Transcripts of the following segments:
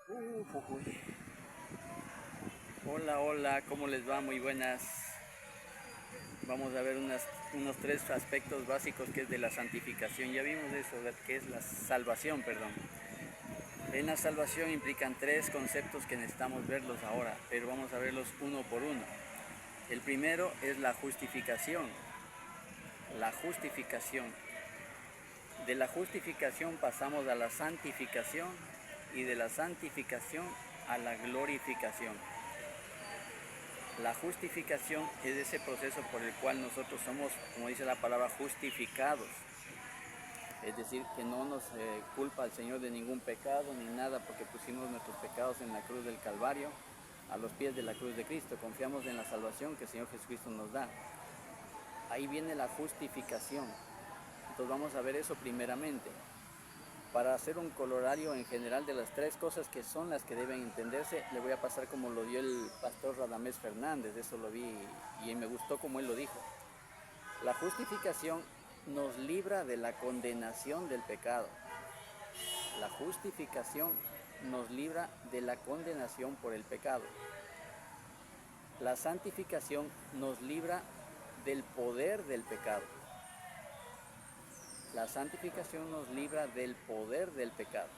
Uy. Hola, hola, ¿cómo les va? Muy buenas. Vamos a ver unos tres aspectos básicos que es de la santificación. Ya vimos eso, que es la salvación, perdón. En la salvación implican tres conceptos que necesitamos verlos ahora, pero vamos a verlos uno por uno. El primero es la justificación. La justificación. De la justificación pasamos a la santificación y de la santificación a la glorificación. La justificación es ese proceso por el cual nosotros somos, como dice la palabra, justificados. Es decir, que no nos culpa al Señor de ningún pecado ni nada porque pusimos nuestros pecados en la cruz del Calvario, a los pies de la cruz de Cristo. Confiamos en la salvación que el Señor Jesucristo nos da. Ahí viene la justificación. Entonces vamos a ver eso primeramente. Para hacer un colorario en general de las tres cosas que son las que deben entenderse, le voy a pasar como lo dio el pastor Radamés Fernández, eso lo vi y me gustó como él lo dijo. La justificación nos libra de la condenación del pecado. La justificación nos libra de la condenación por el pecado. La santificación nos libra del poder del pecado. La santificación nos libra del poder del pecado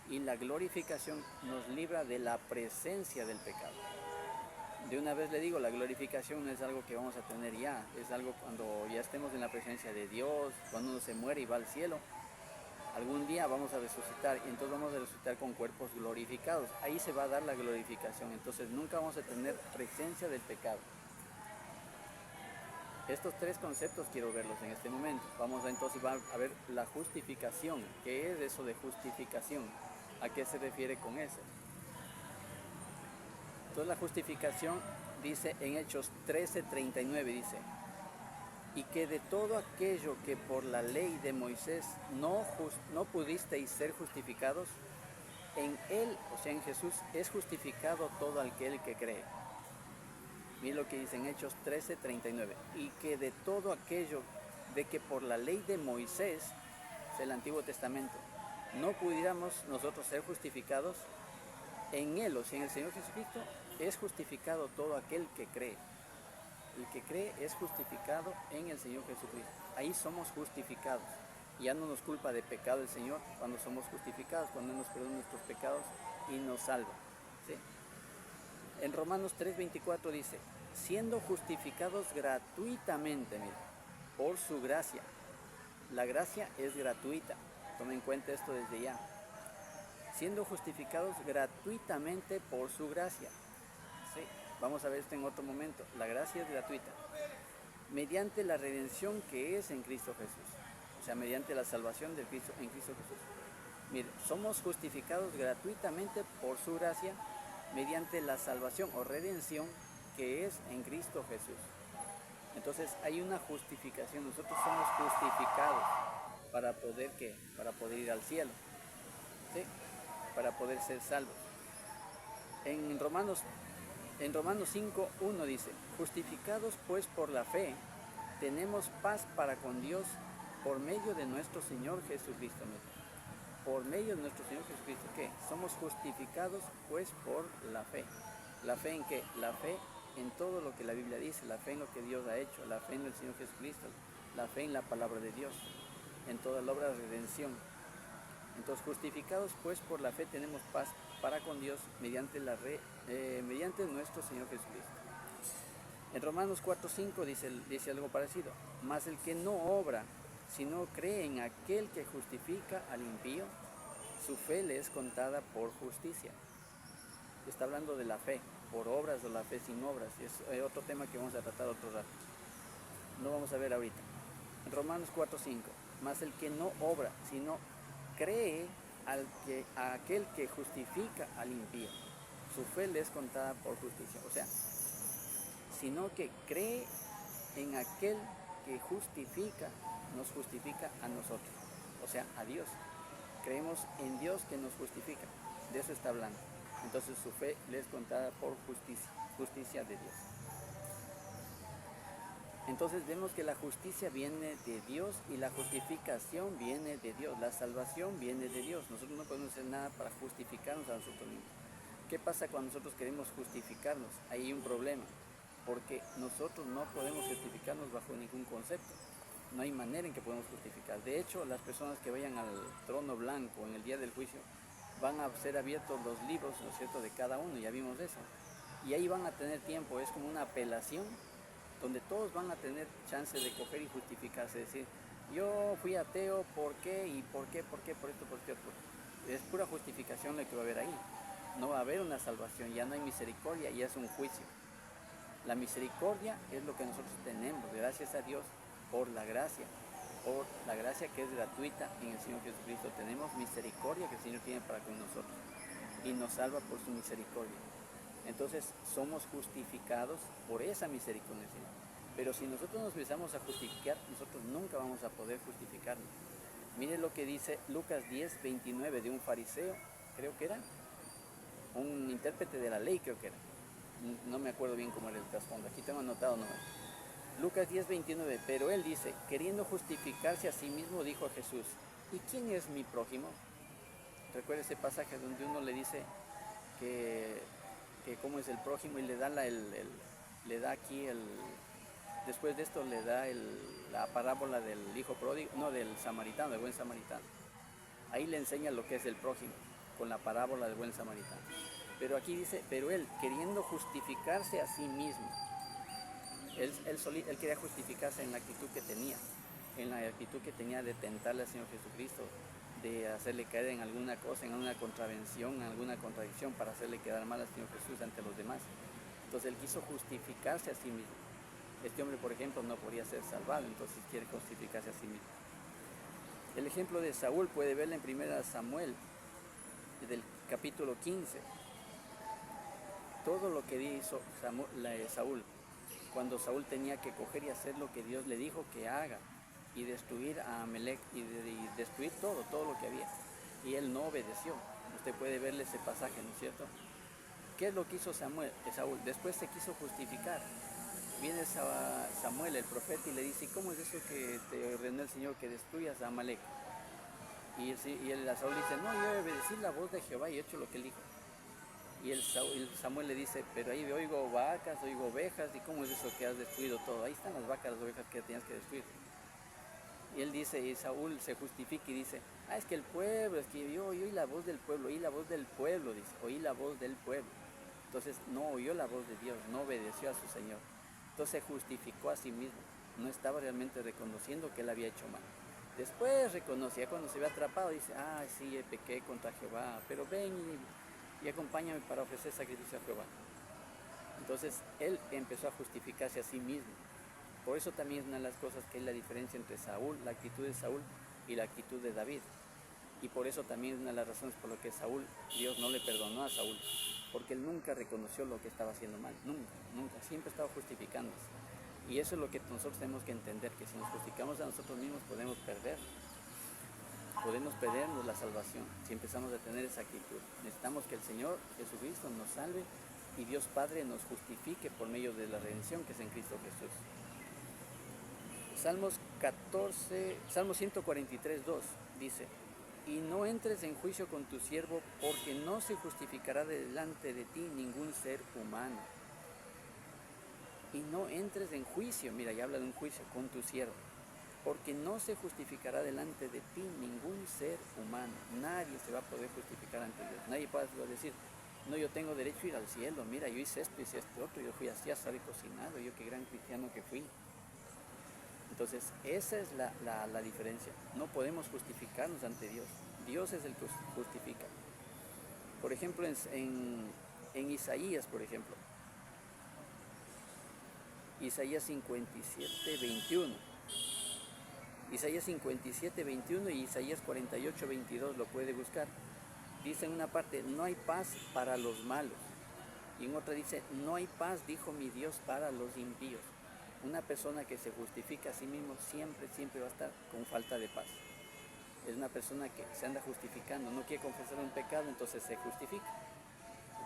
y la glorificación nos libra de la presencia del pecado. De una vez le digo, la glorificación no es algo que vamos a tener ya, es algo cuando ya estemos en la presencia de Dios, cuando uno se muere y va al cielo. Algún día vamos a resucitar y entonces vamos a resucitar con cuerpos glorificados. Ahí se va a dar la glorificación, entonces nunca vamos a tener presencia del pecado. Estos tres conceptos quiero verlos en este momento. Vamos a entonces a ver la justificación. ¿Qué es eso de justificación? ¿A qué se refiere con eso? Entonces la justificación dice en Hechos 13:39, dice, y que de todo aquello que por la ley de Moisés no pudisteis ser justificados, en él, o sea en Jesús, es justificado todo aquel que cree. Mira lo que dice en Hechos 13:39. Y que de todo aquello de que por la ley de Moisés, es el Antiguo Testamento, no pudiéramos nosotros ser justificados, en Él, o sea, en el Señor Jesucristo, es justificado todo aquel que cree. El que cree es justificado en el Señor Jesucristo. Ahí somos justificados. Ya no nos culpa de pecado el Señor cuando somos justificados, cuando nos perdona nuestros pecados y nos salva. ¿Sí? En Romanos 3:24 dice, siendo justificados gratuitamente, mira, por su gracia. La gracia es gratuita, toma en cuenta esto desde ya. Siendo justificados gratuitamente por su gracia. ¿Sí? Vamos a ver esto en otro momento. La gracia es gratuita. Mediante la redención que es en Cristo Jesús. O sea, mediante la salvación de Cristo en Cristo Jesús. Mire, somos justificados gratuitamente por su gracia mediante la salvación o redención que es en Cristo Jesús. Entonces hay una justificación, nosotros somos justificados para poder ¿qué? Para poder ir al cielo, ¿sí? Para poder ser salvos. En Romanos 5:1 dice, justificados pues por la fe, tenemos paz para con Dios por medio de nuestro Señor Jesucristo. Por medio de nuestro Señor Jesucristo, ¿qué? Somos justificados pues por la fe. ¿La fe en qué? La fe en todo lo que la Biblia dice, la fe en lo que Dios ha hecho, la fe en el Señor Jesucristo, la fe en la palabra de Dios, en toda la obra de redención. Entonces, justificados pues por la fe tenemos paz para con Dios mediante nuestro Señor Jesucristo. En Romanos 4:5 dice algo parecido, mas el que no obra, sino cree en aquel que justifica al impío, su fe le es contada por justicia. Está hablando de la fe, por obras o la fe sin obras. Es otro tema que vamos a tratar otro rato. No vamos a ver ahorita. En Romanos 4:5, mas el que no obra, sino cree a aquel que justifica al impío, su fe le es contada por justicia. O sea, sino que cree en aquel que justifica, nos justifica a nosotros, o sea, a Dios. Creemos en Dios que nos justifica, de eso está hablando. Entonces su fe le es contada por justicia de Dios. Entonces vemos que la justicia viene de Dios y la justificación viene de Dios, la salvación viene de Dios. Nosotros no podemos hacer nada para justificarnos a nosotros mismos. ¿Qué pasa cuando nosotros queremos justificarnos? Ahí hay un problema, porque nosotros no podemos justificarnos bajo ningún concepto. No hay manera en que podemos justificar. De hecho, las personas que vayan al trono blanco en el día del juicio van a ser abiertos los libros, ¿no es cierto?, de cada uno, ya vimos eso. Y ahí van a tener tiempo, es como una apelación, donde todos van a tener chance de coger y justificarse, decir, yo fui ateo, ¿por qué? ¿Y por qué? ¿Por qué? ¿Por esto? ¿Por qué? Es pura justificación la que va a haber ahí. No va a haber una salvación, ya no hay misericordia, ya es un juicio. La misericordia es lo que nosotros tenemos, gracias a Dios, por la gracia que es gratuita en el Señor Jesucristo. Tenemos misericordia que el Señor tiene para con nosotros y nos salva por su misericordia. Entonces somos justificados por esa misericordia del Señor. Pero si nosotros nos empezamos a justificar, nosotros nunca vamos a poder justificarnos. Mire lo que dice Lucas 10:29 de un fariseo, creo que era, un intérprete de la ley, creo que era. No me acuerdo bien cómo era el trasfondo, aquí tengo anotado nomás. Lucas 10:29, pero él dice, queriendo justificarse a sí mismo, dijo a Jesús, ¿y quién es mi prójimo? Recuerda ese pasaje donde uno le dice que cómo es el prójimo y le da después de esto le da la parábola del hijo pródigo, no, del samaritano, del buen samaritano. Ahí le enseña lo que es el prójimo, con la parábola del buen samaritano. Pero aquí dice, pero él, queriendo justificarse a sí mismo, él quería justificarse en la actitud que tenía, de tentarle al Señor Jesucristo, de hacerle caer en alguna cosa, en alguna contravención, en alguna contradicción, para hacerle quedar mal al Señor Jesús ante los demás. Entonces él quiso justificarse a sí mismo. Este hombre, por ejemplo, no podía ser salvado, entonces quiere justificarse a sí mismo. El ejemplo de Saúl puede verlo en 1 Samuel, del capítulo 15. Todo lo que hizo Saúl, cuando Saúl tenía que coger y hacer lo que Dios le dijo que haga, y destruir a Amalek, y destruir todo lo que había. Y él no obedeció. Usted puede verle ese pasaje, ¿no es cierto? ¿Qué es lo que hizo Saúl? Después se quiso justificar. Viene Samuel, el profeta, y le dice, ¿cómo es eso que te ordenó el Señor que destruyas a Amalek? Y Saúl dice, no, yo obedecí la voz de Jehová y he hecho lo que él dijo. Y Samuel le dice, pero ahí oigo vacas, oigo ovejas, ¿y cómo es eso que has destruido todo? Ahí están las vacas, las ovejas que tenías que destruir. Y él dice, y Saúl se justifica y dice, es que el pueblo, es que yo oí la voz del pueblo, dice, oí la voz del pueblo. Entonces no oyó la voz de Dios, no obedeció a su Señor. Entonces se justificó a sí mismo, no estaba realmente reconociendo que él había hecho mal. Después reconocía, cuando se ve atrapado, dice, sí, pequé contra Jehová, pero ven y acompáñame para ofrecer sacrificio a Jehová. Entonces él empezó a justificarse a sí mismo. Por eso también es una de las cosas que es la diferencia entre Saúl, la actitud de Saúl y la actitud de David. Y por eso también es una de las razones por las que Dios no le perdonó a Saúl, porque él nunca reconoció lo que estaba haciendo mal, nunca, siempre estaba justificándose. Y eso es lo que nosotros tenemos que entender, que si nos justificamos a nosotros mismos podemos perdernos la salvación, si empezamos a tener esa actitud. Necesitamos que el Señor Jesucristo nos salve y Dios Padre nos justifique por medio de la redención que es en Cristo Jesús. Salmo 143:2 dice, y no entres en juicio con tu siervo, porque no se justificará delante de ti ningún ser humano. Y no entres en juicio, mira, ya habla de un juicio con tu siervo, porque no se justificará delante de ti ningún ser humano. Nadie se va a poder justificar ante Dios. Nadie puede decir, no, yo tengo derecho a ir al cielo, mira, yo hice esto, hice esto otro, yo fui así, asado y cocinado, yo qué gran cristiano que fui. Entonces, esa es la diferencia. No podemos justificarnos ante Dios. Dios es el que justifica. Por ejemplo, en Isaías, por ejemplo. Isaías 57:21. Isaías 57:21 y Isaías 48:22 lo puede buscar. Dice en una parte, no hay paz para los malos. Y en otra dice, no hay paz, dijo mi Dios, para los impíos. Una persona que se justifica a sí mismo siempre va a estar con falta de paz. Es una persona que se anda justificando, no quiere confesar un pecado, entonces se justifica.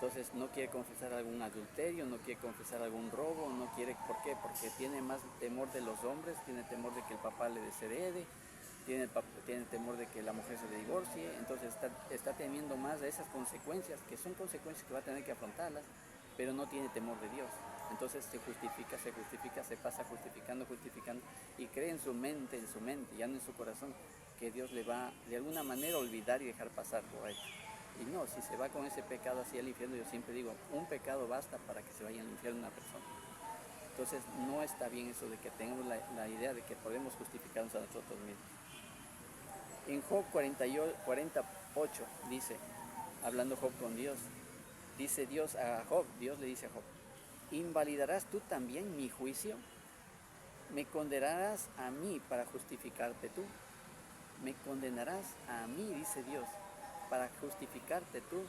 Entonces no quiere confesar algún adulterio, no quiere confesar algún robo, no quiere, ¿por qué? Porque tiene más temor de los hombres, tiene temor de que el papá le desherede, tiene temor de que la mujer se le divorcie, entonces está teniendo más de esas consecuencias, que son consecuencias que va a tener que afrontarlas, pero no tiene temor de Dios. Entonces se justifica, se pasa justificando, y cree en su mente, ya no en su corazón, que Dios le va de alguna manera olvidar y dejar pasar por ahí. Y no, si se va con ese pecado así al infierno, yo siempre digo, un pecado basta para que se vaya al infierno una persona. Entonces no está bien eso de que tengamos la idea de que podemos justificarnos a nosotros mismos. En Job 48 dice, hablando Job con Dios, dice Dios a Job, Dios le dice a Job, ¿invalidarás tú también mi juicio? ¿Me condenarás a mí para justificarte tú? ¿Me condenarás a mí, dice Dios, para justificarte tú?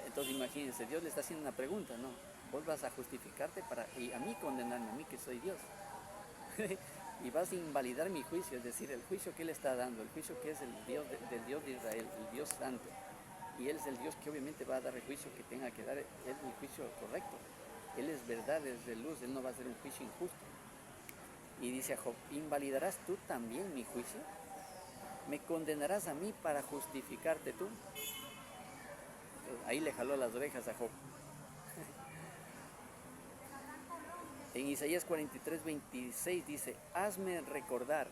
Entonces imagínense, Dios le está haciendo una pregunta, ¿no? Vos vas a justificarte y a mí condenarme, a mí que soy Dios. Y vas a invalidar mi juicio, es decir, el juicio que Él está dando, el juicio que es el Dios del Dios de Israel, el Dios santo. Y Él es el Dios que obviamente va a dar el juicio que tenga que dar, es el juicio correcto. Él es verdad, es de luz, Él no va a hacer un juicio injusto. Y dice a Job, ¿invalidarás tú también mi juicio? ¿Me condenarás a mí para justificarte tú? Ahí le jaló las orejas a Job. En Isaías 43:26 dice, hazme recordar,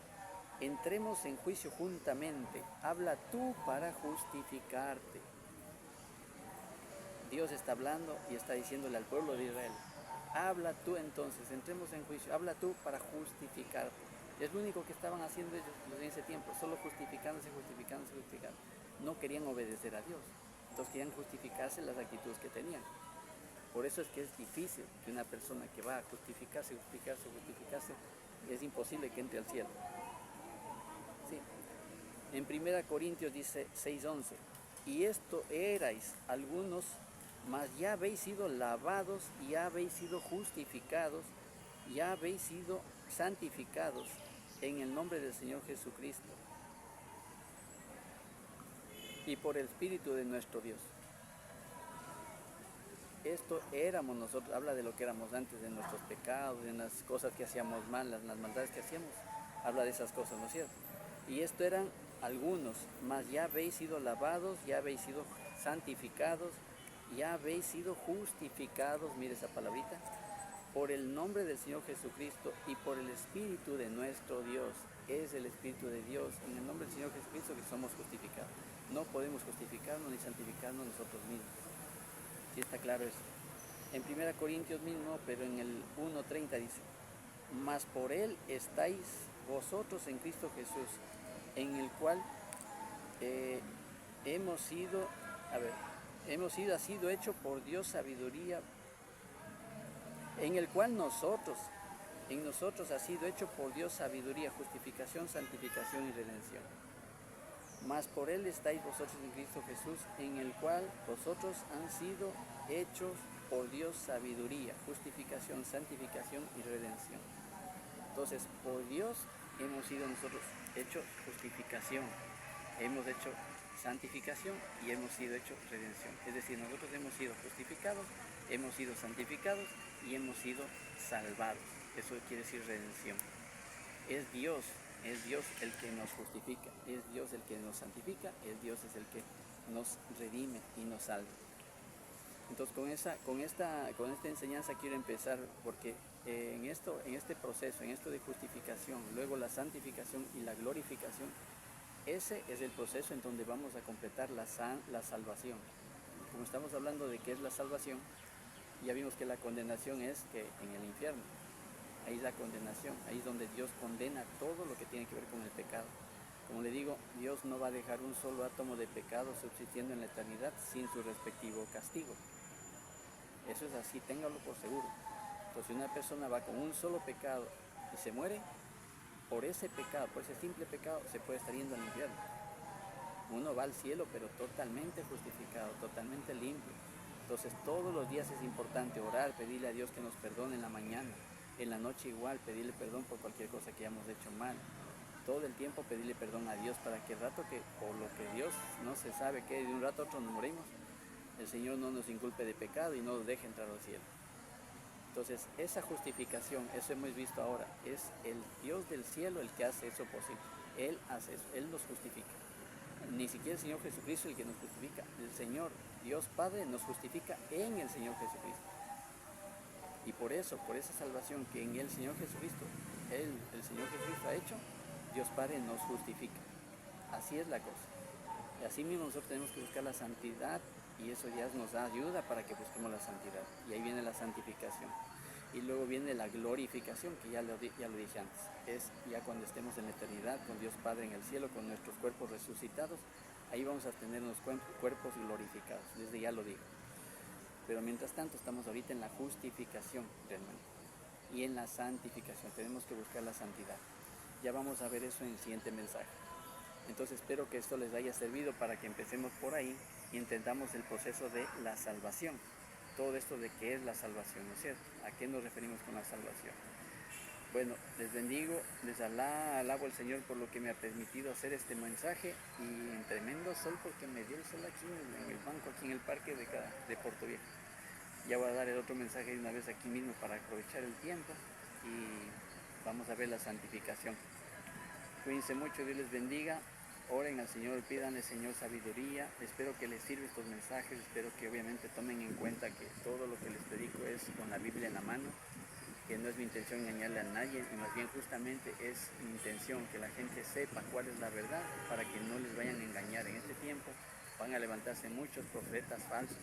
entremos en juicio juntamente, habla tú para justificarte. Dios está hablando y está diciéndole al pueblo de Israel, habla tú entonces, entremos en juicio, habla tú para justificarte. Es lo único que estaban haciendo ellos en ese tiempo, solo justificándose. No querían obedecer a Dios, entonces querían justificarse las actitudes que tenían. Por eso es que es difícil que una persona que va a justificarse, es imposible que entre al cielo. Sí. En 1 Corintios dice 6:11, y esto erais algunos, mas ya habéis sido lavados, ya habéis sido justificados, ya habéis sido santificados en el nombre del Señor Jesucristo y por el Espíritu de nuestro Dios. Esto éramos nosotros, habla de lo que éramos antes, de nuestros pecados, de las cosas que hacíamos mal, las maldades que hacíamos, habla de esas cosas, ¿no es cierto? Y esto eran algunos, mas ya habéis sido lavados, ya habéis sido santificados, ya habéis sido justificados, mire esa palabrita, por el nombre del Señor Jesucristo y por el Espíritu de nuestro Dios. Es el Espíritu de Dios, en el nombre del Señor Jesucristo, que somos justificados. No podemos justificarnos ni santificarnos nosotros mismos. ¿Sí está claro eso? En 1 Corintios mismo, pero en el 1:30 dice, mas por Él estáis vosotros en Cristo Jesús, en el cual ha sido hecho por Dios sabiduría, en el cual en nosotros ha sido hecho por Dios sabiduría, justificación, santificación y redención. Mas por Él estáis vosotros en Cristo Jesús, en el cual vosotros han sido hechos por Dios sabiduría, justificación, santificación y redención. Entonces, por Dios hemos sido nosotros hechos justificación, hemos hecho santificación y hemos sido hechos redención. Es decir, nosotros hemos sido justificados, hemos sido santificados y hemos sido salvados. Eso quiere decir redención. Es Dios el que nos justifica, es Dios el que nos santifica, es Dios el que nos redime y nos salva. Entonces con esta enseñanza quiero empezar, porque en este proceso, en esto de justificación, luego la santificación y la glorificación, ese es el proceso en donde vamos a completar la salvación. Como estamos hablando de qué es la salvación, ya vimos que la condenación es que en el infierno. Ahí es la condenación, ahí es donde Dios condena todo lo que tiene que ver con el pecado. Como le digo, Dios no va a dejar un solo átomo de pecado subsistiendo en la eternidad sin su respectivo castigo. Eso es así, téngalo por seguro. Entonces, si una persona va con un solo pecado y se muere, por ese pecado, por ese simple pecado, se puede estar yendo al infierno. Uno va al cielo, pero totalmente justificado, totalmente limpio. Entonces, todos los días es importante orar, pedirle a Dios que nos perdone en la mañana. En la noche igual, pedirle perdón por cualquier cosa que hayamos hecho mal. Todo el tiempo pedirle perdón a Dios para que el rato que, por lo que Dios no se sabe que de un rato a otro nos morimos, el Señor no nos inculpe de pecado y no nos deje entrar al cielo. Entonces, esa justificación, eso hemos visto ahora, es el Dios del cielo el que hace eso posible. Él hace eso, Él nos justifica. Ni siquiera el Señor Jesucristo es el que nos justifica. El Señor, Dios Padre, nos justifica en el Señor Jesucristo. Y por eso, por esa salvación que en el Señor Jesucristo, el Señor Jesucristo ha hecho, Dios Padre nos justifica. Así es la cosa. Y así mismo nosotros tenemos que buscar la santidad y eso ya nos da ayuda para que busquemos la santidad. Y ahí viene la santificación. Y luego viene la glorificación, que ya lo dije antes. Es ya cuando estemos en la eternidad con Dios Padre en el cielo, con nuestros cuerpos resucitados, ahí vamos a tener los cuerpos glorificados. Desde ya lo digo. Pero mientras tanto estamos ahorita en la justificación realmente. Y en la santificación. Tenemos que buscar la santidad. Ya vamos a ver eso en el siguiente mensaje. Entonces espero que esto les haya servido para que empecemos por ahí y entendamos el proceso de la salvación. Todo esto de qué es la salvación, ¿no es cierto? ¿A qué nos referimos con la salvación? Bueno, les bendigo, les alabo al Señor por lo que me ha permitido hacer este mensaje y en tremendo sol porque me dio el sol aquí en el banco, aquí en el parque de Puerto Viejo. Ya voy a dar el otro mensaje de una vez aquí mismo para aprovechar el tiempo y vamos a ver la santificación. Cuídense mucho, Dios les bendiga. Oren al Señor, pídanle Señor sabiduría. Espero que les sirva estos mensajes, espero que obviamente tomen en cuenta que todo lo que les predico es con la Biblia en la mano, que no es mi intención engañarle a nadie y más bien justamente es mi intención que la gente sepa cuál es la verdad para que no les vayan a engañar. En este tiempo van a levantarse muchos profetas falsos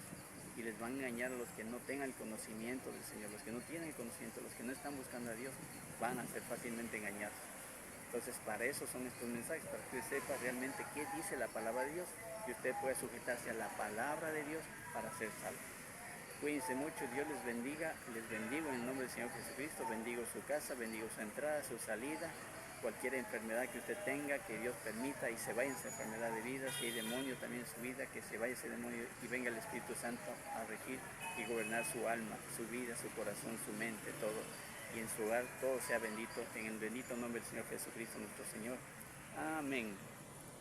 y les van a engañar a los que no tengan el conocimiento del Señor, los que no tienen el conocimiento, los que no están buscando a Dios, van a ser fácilmente engañados. Entonces, para eso son estos mensajes, para que usted sepa realmente qué dice la palabra de Dios y usted pueda sujetarse a la palabra de Dios para ser salvo. Cuídense mucho, Dios les bendiga, les bendigo en el nombre del Señor Jesucristo, bendigo su casa, bendigo su entrada, su salida, cualquier enfermedad que usted tenga, que Dios permita y se vaya esa enfermedad de vida, si hay demonio también en su vida, que se vaya ese demonio y venga el Espíritu Santo a regir y gobernar su alma, su vida, su corazón, su mente, todo. Y en su hogar todo sea bendito, en el bendito nombre del Señor Jesucristo nuestro Señor. Amén.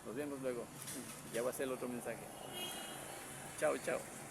Nos vemos luego. Ya va a ser el otro mensaje. Chao, chao.